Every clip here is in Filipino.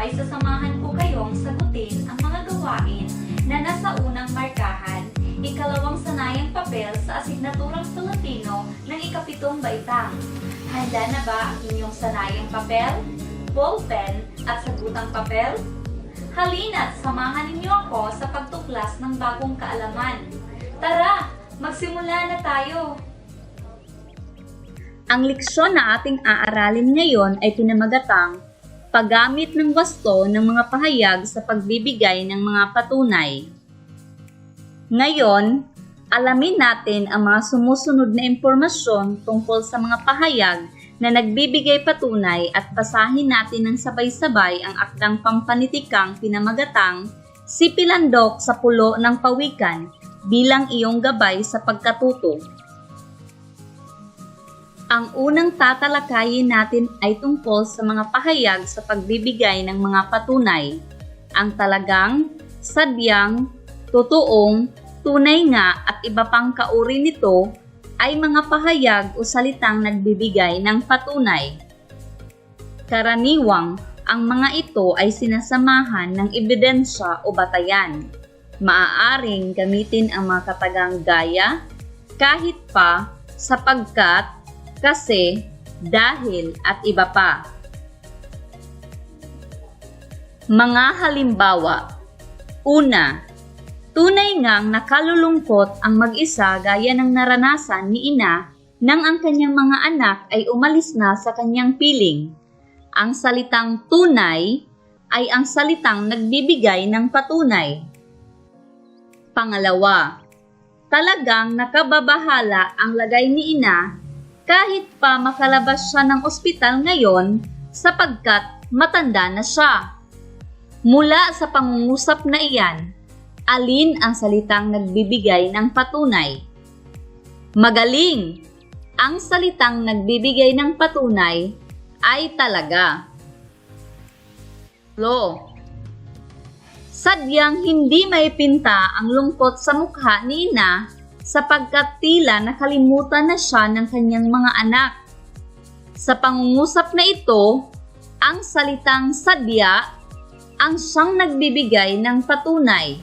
ay sasamahan ko kayong sagutin ang mga gawain na nasa unang markahan, ikalawang sanayang papel sa asignaturang Filipino ng ikapitong baitang. Handa na ba ang inyong sanayang papel, ballpen at sagutang papel? Halina't samahan ninyo ako sa pagtuklas ng bagong kaalaman. Tara, magsimula na tayo! Ang leksyon na ating aaralin ngayon ay pinamagatang paggamit ng wasto ng mga pahayag sa pagbibigay ng mga patunay. Ngayon, alamin natin ang mga sumusunod na impormasyon tungkol sa mga pahayag na nagbibigay patunay at basahin natin ng sabay-sabay ang akdang pampanitikang pinamagatang Sipilandok sa Pulo ng Pawikan bilang iyong gabay sa pagkatuto. Ang unang tatalakayin natin ay tungkol sa mga pahayag sa pagbibigay ng mga patunay. Ang talagang, sadyang, totoong, tunay nga at iba pang kauri nito ay mga pahayag o salitang nagbibigay ng patunay. Karaniwang, ang mga ito ay sinasamahan ng ebidensya o batayan. Maaaring gamitin ang mga katagang gaya, kahit pa, sapagkat, kasi, dahil at iba pa. Mga halimbawa. Una, tunay ngang nakalulungkot ang mag-isa gaya ng naranasan ni ina nang ang kanyang mga anak ay umalis na sa kanyang piling. Ang salitang tunay ay ang salitang nagbibigay ng patunay. Pangalawa, talagang nakababahala ang lagay ni ina kahit pa makalabas siya ng ospital ngayon sapagkat matanda na siya. Mula sa pangungusap na iyan, alin ang salitang nagbibigay ng patunay? Magaling! Ang salitang nagbibigay ng patunay ay talaga. Sadyang hindi maipinta ang lungkot sa mukha ni ina sapagkat tila nakalimutan na siya ng kanyang mga anak. Sa pangungusap na ito, ang salitang sadya ang siyang nagbibigay ng patunay.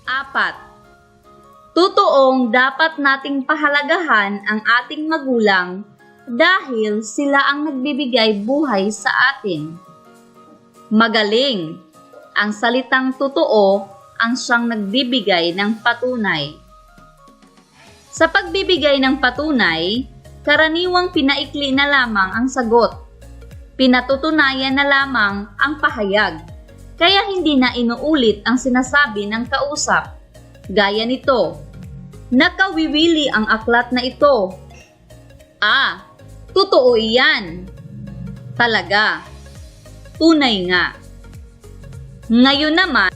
4. Totoong dapat nating pahalagahan ang ating magulang dahil sila ang nagbibigay buhay sa atin. Magaling! Ang salitang totoo ang siyang nagbibigay ng patunay. Sa pagbibigay ng patunay, karaniwang pinaikli na lamang ang sagot. Pinatutunayan na lamang ang pahayag, kaya hindi na inuulit ang sinasabi ng kausap. Gaya nito, nakawiwili ang aklat na ito. Totoo iyan. Talaga. Tunay nga. Ngayon naman,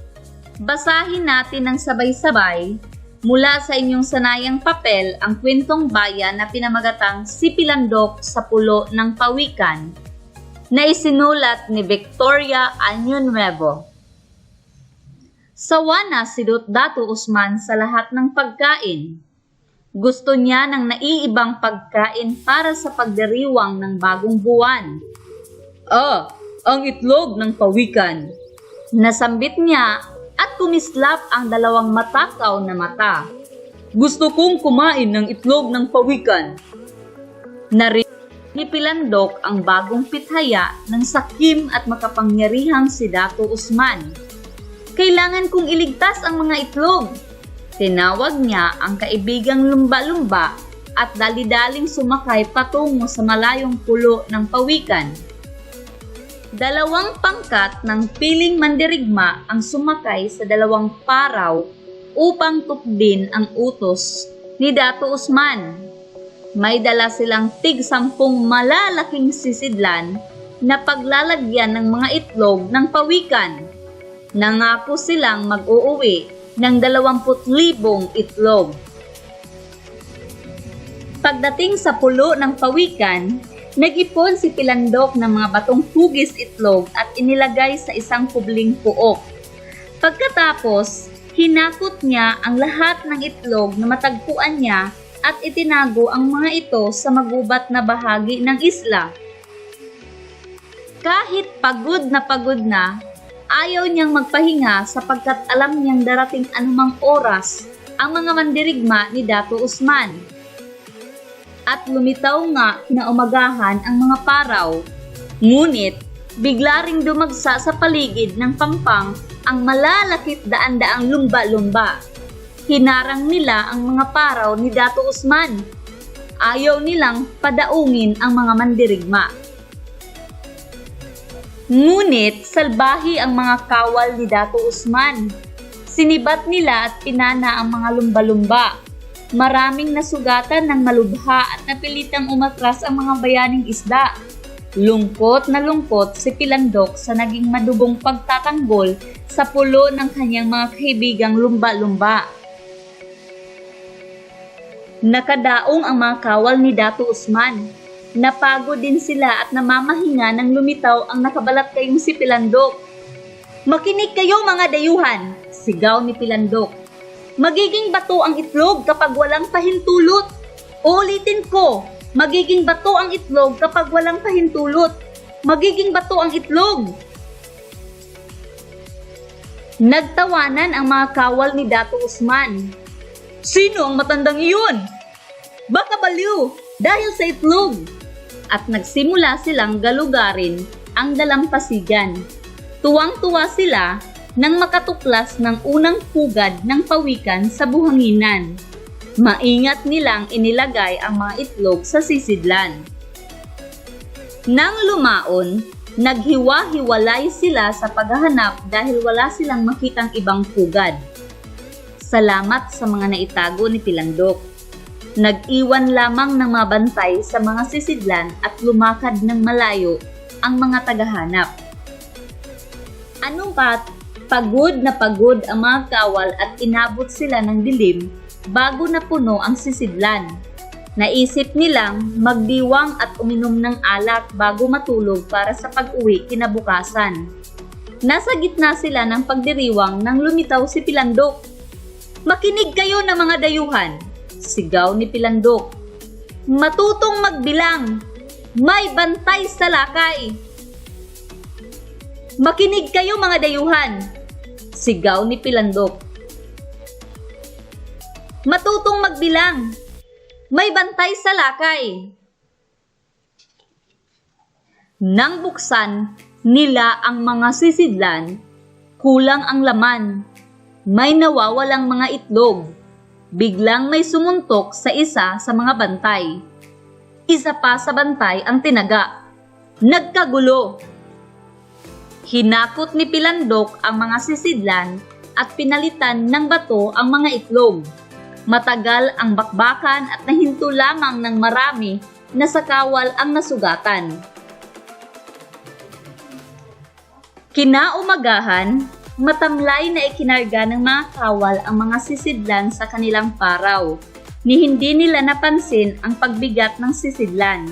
basahin natin ng sabay-sabay mula sa inyong sanayang papel ang kwentong bayan na pinamagatang Sipilandok sa Pulo ng Pawikan na isinulat ni Victoria Año Nuevo. Sawa na si Dato Usman sa lahat ng pagkain. Gusto niya ng naiibang pagkain para sa pagdiriwang ng bagong buwan. Ang itlog ng pawikan. Nasambit niya at kumislap ang dalawang matakaw na mata. Gusto kong kumain ng itlog ng pawikan. Narinig ni Pilandok ang bagong pithaya ng sakim at makapangyarihang si Dato Usman. Kailangan kong iligtas ang mga itlog. Tinawag niya ang kaibigang lumba-lumba at dali-daling sumakay patungo sa malayong pulo ng pawikan. Dalawang pangkat ng piling mandirigma ang sumakay sa dalawang paraw upang tukdin ang utos ni Dato Usman. May dala silang tig-10 malalaking sisidlan na paglalagyan ng mga itlog ng pawikan. Nangako silang mag-uuwi ng 20,000 itlog. Pagdating sa pulo ng pawikan, nag-ipon si Pilandok ng mga batong hugis itlog at inilagay sa isang kubling puok. Pagkatapos, hinakot niya ang lahat ng itlog na matagpuan niya at itinago ang mga ito sa magubat na bahagi ng isla. Kahit pagod na, ayaw niyang magpahinga sapagkat alam niyang darating anumang oras ang mga mandirigma ni Dato Usman. At lumitaw nga kinaumagahan ang mga paraw. Ngunit, bigla ring dumagsa sa paligid ng pampang ang malalakit daan-daang lumba-lumba. Hinarang nila ang mga paraw ni Dato Usman. Ayaw nilang padaungin ang mga mandirigma. Ngunit, salbahi ang mga kawal ni Dato Usman. Sinibat nila at pinana ang mga lumba-lumba. Maraming nasugatan ng malubha at napilitang umatras ang mga bayaning isda. Lungkot na lungkot si Pilandok sa naging madubong pagtatanggol sa pulo ng kanyang mga kaibigang lumba-lumba. Nakadaong ang mga kawal ni Dato Usman. Napagod din sila at namamahinga nang lumitaw ang nakabalat kayong si Pilandok. "Makinig kayo mga dayuhan!" sigaw ni Pilandok. "Magiging bato ang itlog kapag walang pahintulot. Ulitin ko, magiging bato ang itlog kapag walang pahintulot. Magiging bato ang itlog." Nagtawanan ang mga kawal ni Dato Usman. "Sino ang matandang iyon? Baka baliw dahil sa itlog." At nagsimula silang galugarin ang dalampasigan. Tuwang-tuwa sila nang makatuklas ng unang pugad ng pawikan sa buhanginan. Maingat nilang inilagay ang mga itlog sa sisidlan. Nang lumaon, naghiwa-hiwalay sila sa paghahanap dahil wala silang makitang ibang pugad. Salamat sa mga naitago ni Pilandok. Nag-iwan lamang ng mga bantay sa mga sisidlan at lumakad ng malayo ang mga tagahanap. Anupat, pagod na pagod ang mga kawal at inabot sila ng dilim bago napuno ang sisidlan. Naisip nilang magdiwang at uminom ng alak bago matulog para sa pag-uwi kinabukasan. Nasa gitna sila ng pagdiriwang nang lumitaw si Pilandok. "Makinig kayo na mga dayuhan!" sigaw ni Pilandok. "Matutong magbilang! May bantay sa lakay!" "Makinig kayo mga dayuhan!" sigaw ni Pilandok. "Matutong magbilang! May bantay sa lakay!" Nang buksan nila ang mga sisidlan, kulang ang laman. May nawawalang mga itlog. Biglang may sumuntok sa isa sa mga bantay. Isa pa sa bantay ang tinaga. Nagkagulo. Hinakot ni Pilandok ang mga sisidlan at pinalitan ng bato ang mga itlog. Matagal ang bakbakan at nahinto lamang ng marami na sa kawal ang nasugatan. Kinaumagahan, matamlay na ikinarga ng mga kawal ang mga sisidlan sa kanilang paraw. Ni hindi nila napansin ang pagbigat ng sisidlan.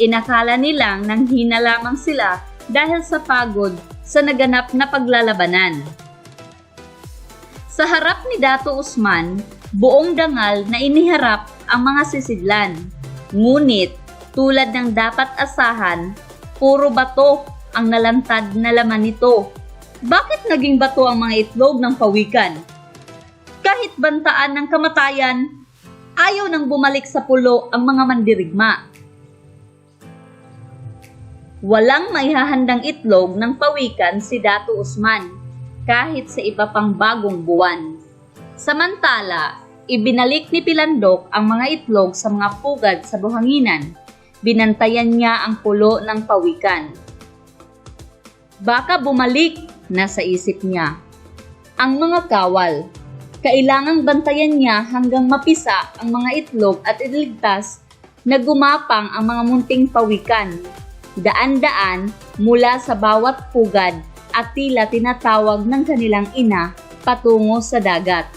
Inakala nilang nanghina lamang sila dahil sa pagod sa naganap na paglalabanan. Sa harap ni Dato Usman, buong dangal na iniharap ang mga sisidlan. Ngunit, tulad ng dapat asahan, puro bato ang nalantad na laman nito. Bakit naging bato ang mga itlog ng pawikan? Kahit bantaan ng kamatayan, ayaw nang bumalik sa pulo ang mga mandirigma. Walang maihahandang itlog ng pawikan si Dato Usman, kahit sa iba pang bagong buwan. Samantala, ibinalik ni Pilandok ang mga itlog sa mga pugad sa buhanginan. Binantayan niya ang pulo ng pawikan. Baka bumalik, nasa isip niya. Ang mga kawal, kailangang bantayan niya hanggang mapisa ang mga itlog at iligtas na gumapang ang mga munting pawikan. Daan-daan mula sa bawat pugad at tila tinatawag ng kanilang ina patungo sa dagat.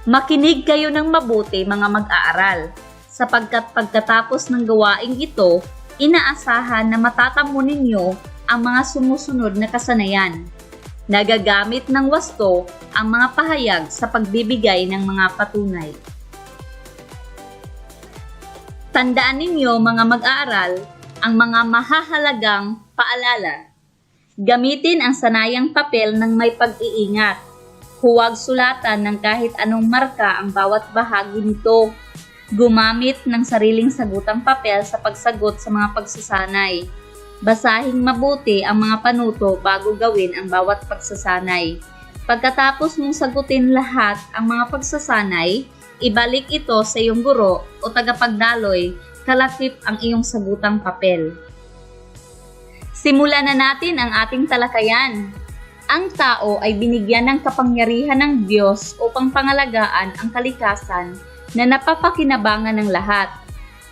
Makinig kayo ng mabuti mga mag-aaral, sapagkat pagkatapos ng gawaing ito, inaasahan na matatamo ninyo ang mga sumusunod na kasanayan. Nagagamit ng wasto ang mga pahayag sa pagbibigay ng mga patunay. Tandaan ninyo mga mag-aaral, ang mga mahahalagang paalala. Gamitin ang sanayang papel ng may pag-iingat. Huwag sulatan ng kahit anong marka ang bawat bahagi nito. Gumamit ng sariling sagutang papel sa pagsagot sa mga pagsasanay. Basahing mabuti ang mga panuto bago gawin ang bawat pagsasanay. Pagkatapos mong sagutin lahat ang mga pagsasanay, ibalik ito sa iyong guro o tagapagdaloy kalakip ang iyong sagutang papel. Simulan na natin ang ating talakayan. Ang tao ay binigyan ng kapangyarihan ng Diyos upang pangalagaan ang kalikasan na napapakinabangan ng lahat,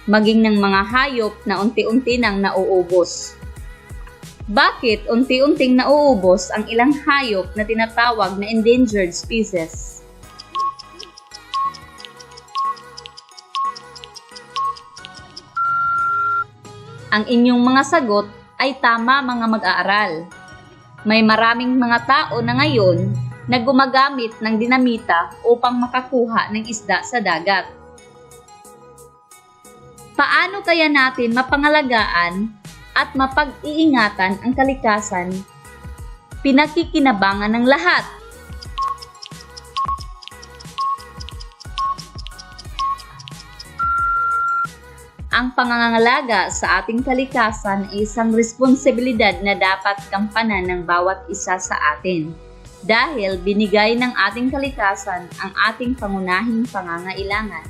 maging ng mga hayop na unti-unti nang nauubos. Bakit unti-unting nauubos ang ilang hayop na tinatawag na endangered species? Ang inyong mga sagot ay tama, mga mag-aaral. May maraming mga tao na ngayon na gumagamit ng dinamita upang makakuha ng isda sa dagat. Paano kaya natin mapangalagaan at mapag-iingatan ang kalikasan? Pinakikinabangan ng lahat. Ang pangangalaga sa ating kalikasan ay isang responsibilidad na dapat gampanan ng bawat isa sa atin dahil binigay ng ating kalikasan ang ating pangunahing pangangailangan.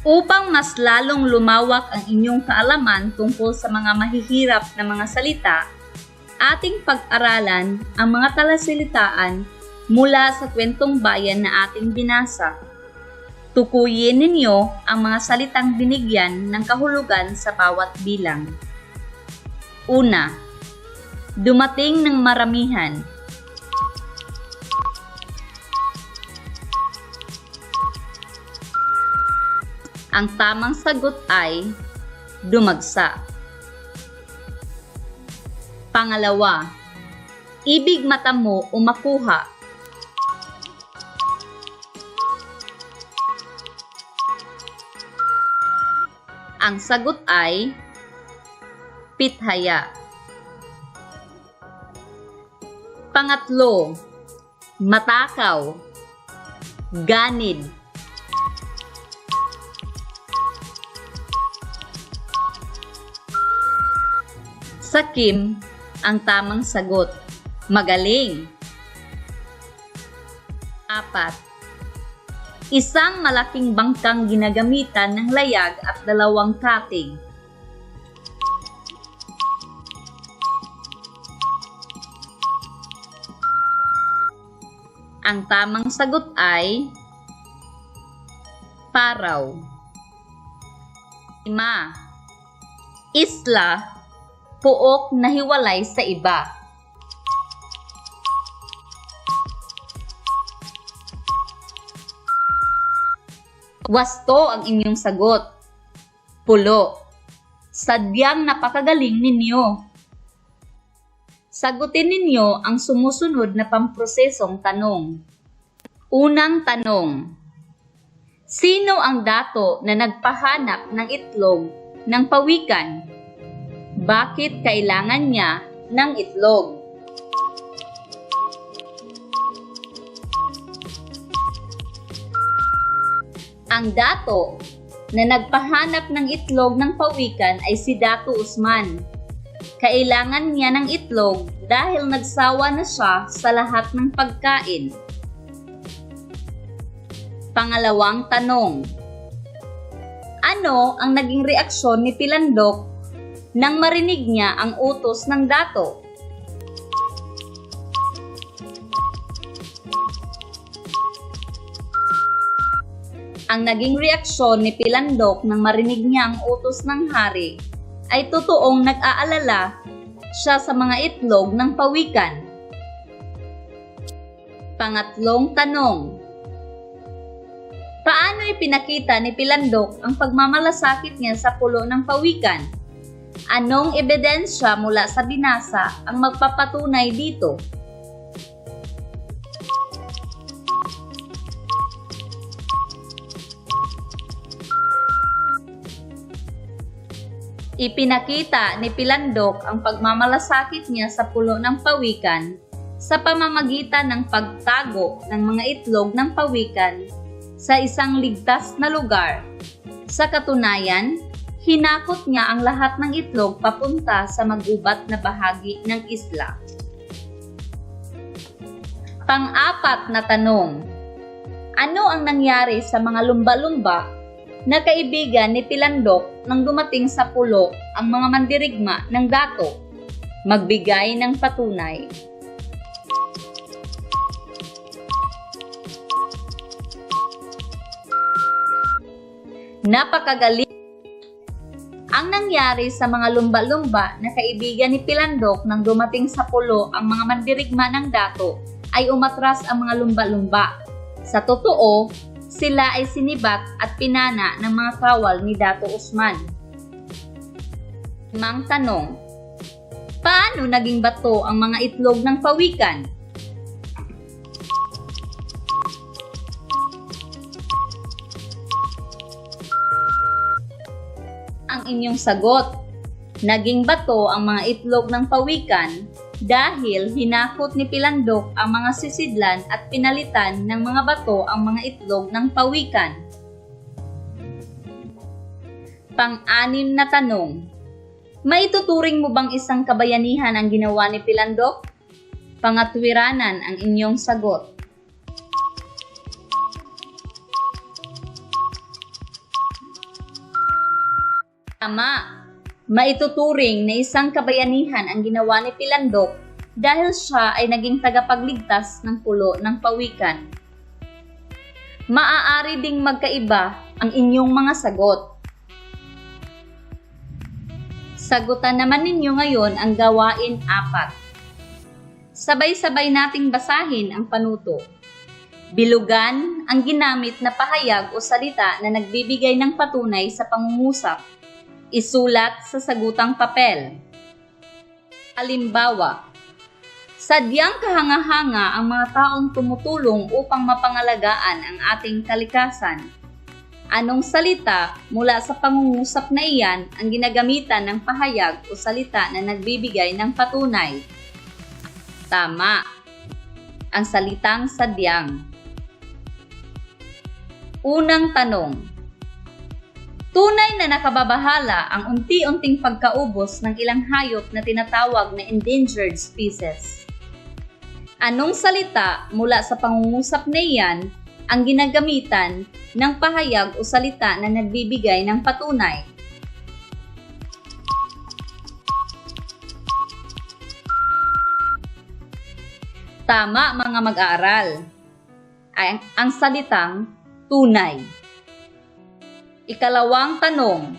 Upang mas lalong lumawak ang inyong kaalaman tungkol sa mga mahihirap na mga salita, ating pag-aralan ang mga talasalitaan mula sa kwentong bayan na ating binasa. Tukuyin ninyo ang mga salitang binigyan ng kahulugan sa bawat bilang. Una, dumating ng maramihan. Ang tamang sagot ay dumagsa. Pangalawa, ibig mata mo o makuha. Ang sagot ay pithaya. Pangatlo, matakaw, ganid. Sakim ang tamang sagot. Magaling. Apat, isang malaking bangkang ginagamitan ng layag at dalawang katig. Ang tamang sagot ay paraw. 5. Isla, puok na hiwalay sa iba. Wasto ang inyong sagot. Pulo. Sadyang napakagaling ninyo. Sagutin ninyo ang sumusunod na pamprosesong tanong. Unang tanong. Sino ang dato na nagpahanap ng itlog ng pawikan? Bakit kailangan niya ng itlog? Ang dato na nagpahanap ng itlog ng pawikan ay si Dato Usman. Kailangan niya ng itlog dahil nagsawa na siya sa lahat ng pagkain. Pangalawang tanong. Ano ang naging reaksyon ni Pilandok nang marinig niya ang utos ng dato? Ang naging reaksyon ni Pilandok nang marinig niya ang utos ng hari ay totoong nag-aalala siya sa mga itlog ng pawikan. Pangatlong tanong. Paano ipinakita ni Pilandok ang pagmamalasakit niya sa pulo ng pawikan? Anong ebidensya mula sa binasa ang magpapatunay dito? Ipinakita ni Pilandok ang pagmamalasakit niya sa pulo ng pawikan sa pamamagitan ng pagtago ng mga itlog ng pawikan sa isang ligtas na lugar. Sa katunayan, hinakot niya ang lahat ng itlog papunta sa magubat na bahagi ng isla. Pang-apat na tanong. Ano ang nangyari sa mga lumba-lumba na kaibigan ni Pilandok nang dumating sa pulo ang mga mandirigma ng dato? Magbigay ng patunay. Napakagaling. Ang nangyari sa mga lumba-lumba na kaibigan ni Pilandok nang dumating sa pulo ang mga mandirigma ng dato ay umatras ang mga lumba-lumba. Sa totoo, sila ay sinibat at pinana ng mga kawal ni Dato Usman. Mang tanong, paano naging bato ang mga itlog ng pawikan? Ang inyong sagot, naging bato ang mga itlog ng pawikan dahil hinakot ni Pilandok ang mga sisidlan at pinalitan ng mga bato ang mga itlog ng pawikan. Pang-anim na tanong, maituturing mo bang isang kabayanihan ang ginawa ni Pilandok? Pangatwiranan ang inyong sagot. Tama. Maituturing na isang kabayanihan ang ginawa ni Pilandok dahil siya ay naging tagapagligtas ng pulo ng pawikan. Maaari ding magkaiba ang inyong mga sagot. Sagutan naman ninyo ngayon ang gawain 4. Sabay-sabay nating basahin ang panuto. Bilugan ang ginamit na pahayag o salita na nagbibigay ng patunay sa pangungusap. Isulat sa sagutang papel. Halimbawa, sadyang kahanga-hanga ang mga taong tumutulong upang mapangalagaan ang ating kalikasan. Anong salita mula sa pangungusap na iyan ang ginagamitan ng pahayag o salita na nagbibigay ng patunay? Tama. Ang salitang sadyang. Unang tanong. Tunay na nakababahala ang unti-unting pagkaubos ng ilang hayop na tinatawag na endangered species. Anong salita mula sa pangungusap na iyan ang ginagamitan ng pahayag o salita na nagbibigay ng patunay? Tama mga mag-aaral. Ang salitang tunay. Ikalawang tanong,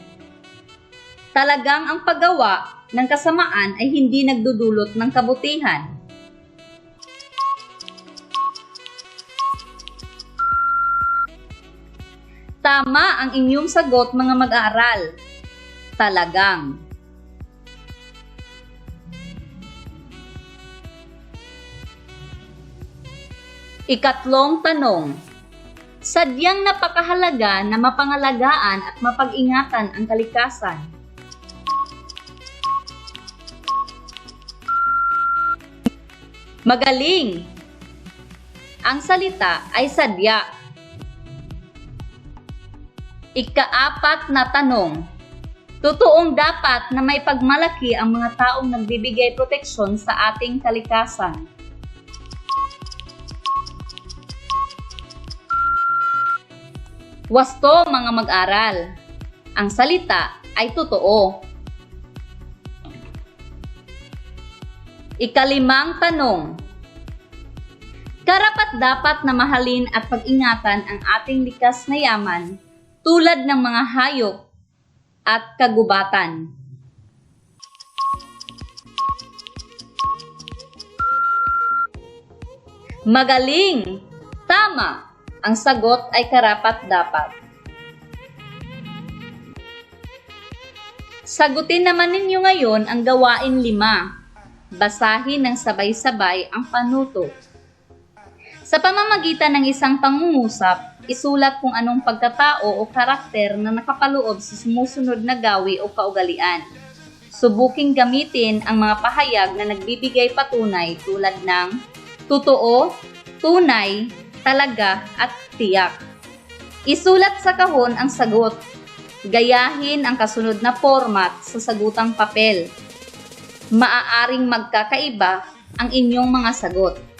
talagang ang paggawa ng kasamaan ay hindi nagdudulot ng kabutihan? Tama ang inyong sagot mga mag-aaral. Talagang. Ikatlong tanong, sadyang napakahalaga na mapangalagaan at mapag-ingatan ang kalikasan. Magaling! Ang salita ay sadya. Ika-4 na tanong, totoong dapat na may pagmalaki ang mga taong nagbibigay proteksyon sa ating kalikasan. Wasto mga mag-aral. Ang salita ay totoo. Ika-5 tanong. Karapat-dapat na mahalin at pag-ingatan ang ating likas na yaman tulad ng mga hayop at kagubatan. Magaling! Tama! Ang sagot ay karapat-dapat. Sagutin naman ninyo ngayon ang gawain 5. Basahin ng sabay-sabay ang panuto. Sa pamamagitan ng isang pangungusap, isulat kung anong pagkatao o karakter na nakapaloob sa sumusunod na gawi o kaugalian. Subuking gamitin ang mga pahayag na nagbibigay patunay tulad ng totoo, tunay, talaga, at tiyak. Isulat sa kahon ang sagot. Gayahin ang kasunod na format sa sagutang papel. Maaaring magkakaiba ang inyong mga sagot.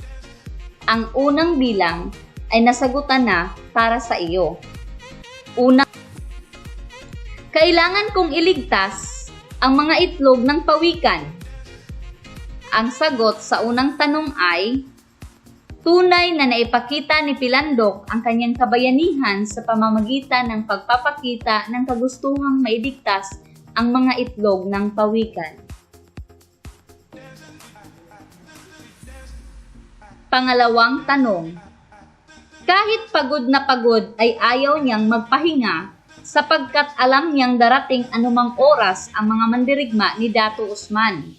Ang unang bilang ay nasagutan na para sa iyo. Una, kailangan kong iligtas ang mga itlog ng pawikan. Ang sagot sa unang tanong ay, tunay na naipakita ni Pilandok ang kanyang kabayanihan sa pamamagitan ng pagpapakita ng kagustuhang mailigtas ang mga itlog ng pawikan. Pangalawang tanong, kahit pagod na pagod ay ayaw niyang magpahinga sapagkat alam niyang darating anumang oras ang mga mandirigma ni Dato Usman.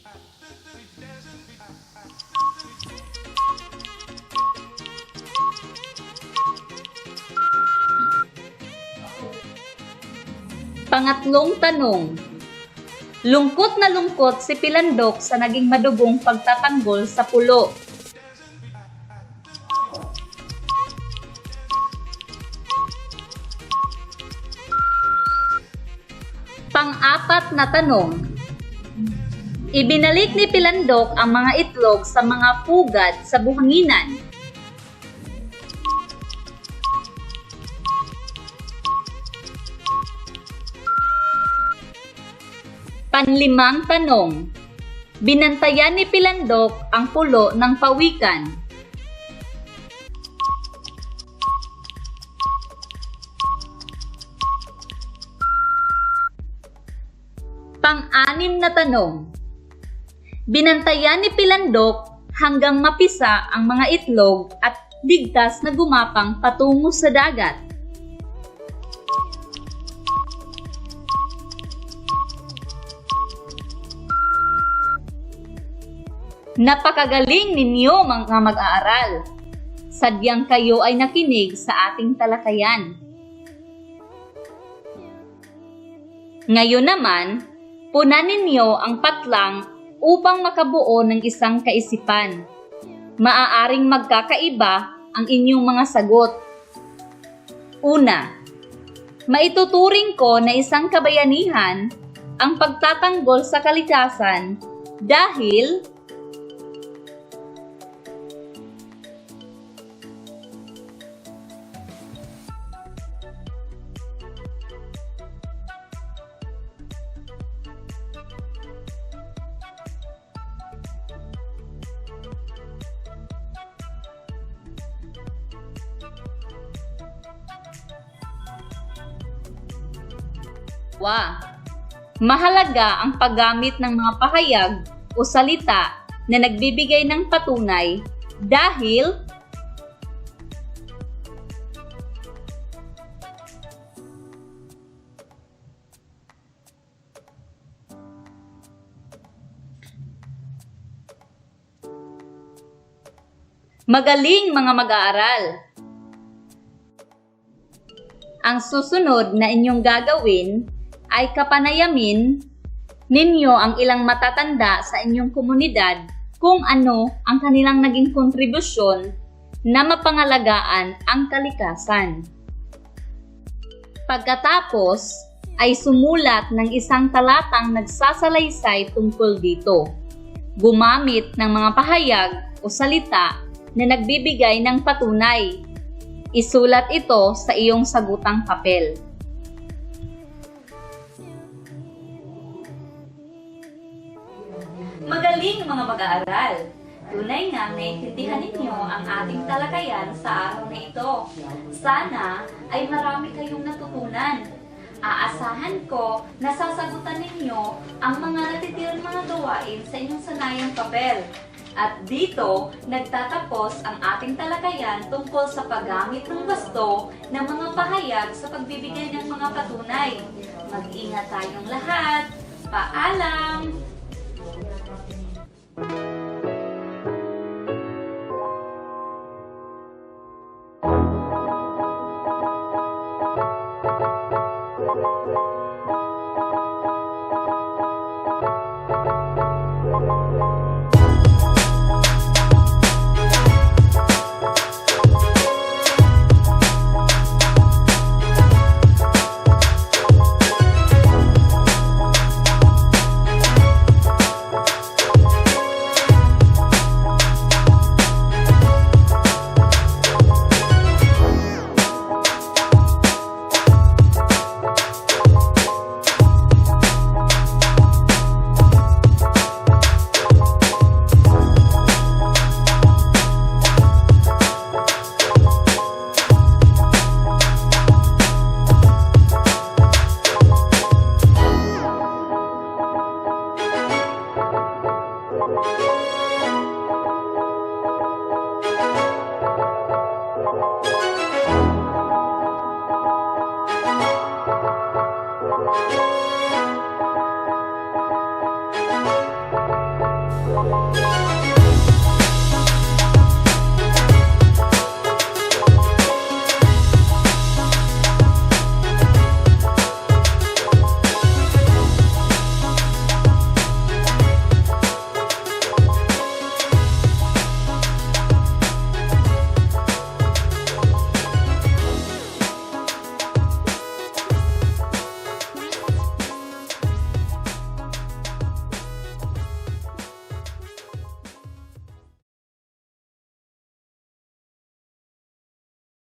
Pangatlong tanong, lungkot na lungkot si Pilandok sa naging madugong pagtatanggol sa pulo. Pang-apat na tanong, ibinalik ni Pilandok ang mga itlog sa mga pugad sa buhanginan. Panlimang tanong, binantayan ni Pilandok ang pulo ng pawikan. Pang-anim na tanong, binantayan ni Pilandok hanggang mapisa ang mga itlog at ligtas na gumapang patungo sa dagat. Napakagaling ninyo mga mag-aaral. Sadyang kayo ay nakinig sa ating talakayan. Ngayon naman, punan ninyo ang patlang upang makabuo ng isang kaisipan. Maaaring magkakaiba ang inyong mga sagot. Una, maituturing ko na isang kabayanihan ang pagtatanggol sa kalikasan dahil mahalaga ang paggamit ng mga pahayag o salita na nagbibigay ng patunay dahil magaling mga mag-aaral. Ang susunod na inyong gagawin ay kapanayamin ninyo ang ilang matatanda sa inyong komunidad kung ano ang kanilang naging kontribusyon na mapangalagaan ang kalikasan. Pagkatapos ay sumulat ng isang talatang nagsasalaysay tungkol dito. Gumamit ng mga pahayag o salita na nagbibigay ng patunay. Isulat ito sa iyong sagutang papel. Magaling mga mag-aaral! Tunay nga naiintindihan ninyo ang ating talakayan sa araw na ito. Sana ay marami kayong natutunan. Aasahan ko na sasagutan ninyo ang mga natitirang mga gawain sa inyong sanayang papel. At dito, nagtatapos ang ating talakayan tungkol sa paggamit ng wasto ng mga pahayag sa pagbibigay ng mga patunay. Mag-ingat tayong lahat. Paalam!